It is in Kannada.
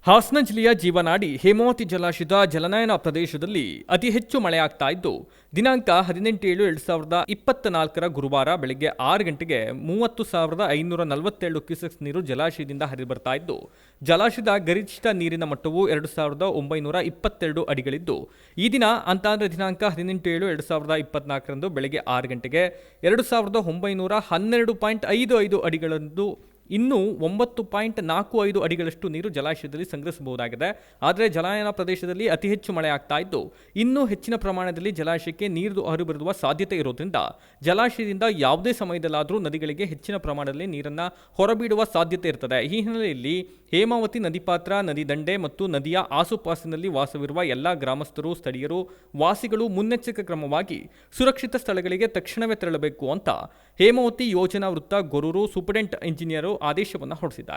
ಹಾಸನ ಜಿಲ್ಲೆಯ ಜೀವನಾಡಿ ಹೇಮಾವತಿ ಜಲಾಶಯದ ಜಲನಯನ ಪ್ರದೇಶದಲ್ಲಿ ಅತಿ ಹೆಚ್ಚು ಮಳೆಯಾಗ್ತಾ ಇದ್ದು ದಿನಾಂಕ 18/7/2024 ಗುರುವಾರ ಬೆಳಗ್ಗೆ 6 ಗಂಟೆಗೆ 30,547 ಕ್ಯೂಸೆಕ್ಸ್ ನೀರು ಜಲಾಶಯದಿಂದ ಹರಿದು ಬರ್ತಾ ಇದ್ದು ಜಲಾಶಯದ ಗರಿಷ್ಠ ನೀರಿನ ಮಟ್ಟವು 2,922 ಅಡಿಗಳಿದ್ದು ಈ ದಿನ ಅಂತಾದ್ರೆ ದಿನಾಂಕ 18/7/2024 ಬೆಳಗ್ಗೆ 6 ಗಂಟೆಗೆ 2,912.55 ಅಡಿಗಳದ್ದು ಇನ್ನೂ 9.45 ಅಡಿಗಳಷ್ಟು ನೀರು ಜಲಾಶಯದಲ್ಲಿ ಸಂಗ್ರಹಿಸಬಹುದಾಗಿದೆ. ಆದರೆ ಜಲಾನಯನ ಪ್ರದೇಶದಲ್ಲಿ ಅತಿ ಹೆಚ್ಚು ಮಳೆ ಆಗ್ತಾ ಇದ್ದು ಇನ್ನೂ ಹೆಚ್ಚಿನ ಪ್ರಮಾಣದಲ್ಲಿ ಜಲಾಶಯಕ್ಕೆ ನೀರು ಹರಿಬರುವ ಸಾಧ್ಯತೆ ಇರೋದ್ರಿಂದ ಜಲಾಶಯದಿಂದ ಯಾವುದೇ ಸಮಯದಲ್ಲಾದರೂ ನದಿಗಳಿಗೆ ಹೆಚ್ಚಿನ ಪ್ರಮಾಣದಲ್ಲಿ ನೀರನ್ನು ಹೊರಬಿಡುವ ಸಾಧ್ಯತೆ ಇರ್ತದೆ. ಈ ಹಿನ್ನೆಲೆಯಲ್ಲಿ ಹೇಮಾವತಿ ನದಿ ಪಾತ್ರ, ನದಿ ದಂಡೆ ಮತ್ತು ನದಿಯ ಆಸುಪಾಸಿನಲ್ಲಿ ವಾಸವಿರುವ ಎಲ್ಲ ಗ್ರಾಮಸ್ಥರು, ಸ್ಥಳೀಯರು, ವಾಸಿಗಳು ಮುನ್ನೆಚ್ಚರಿಕೆ ಕ್ರಮವಾಗಿ ಸುರಕ್ಷಿತ ಸ್ಥಳಗಳಿಗೆ ತಕ್ಷಣವೇ ತೆರಳಬೇಕು ಅಂತ ಹೇಮಾವತಿ ಯೋಜನಾ ವೃತ್ತ ಗೊರೂರು ಸೂಪರಿಂಟೆಂಡೆಂಟ್ ಇಂಜಿನಿಯರ್ ಆದೇಶವನ್ನು ಹೊರಡಿಸಿದ್ದಾರೆ.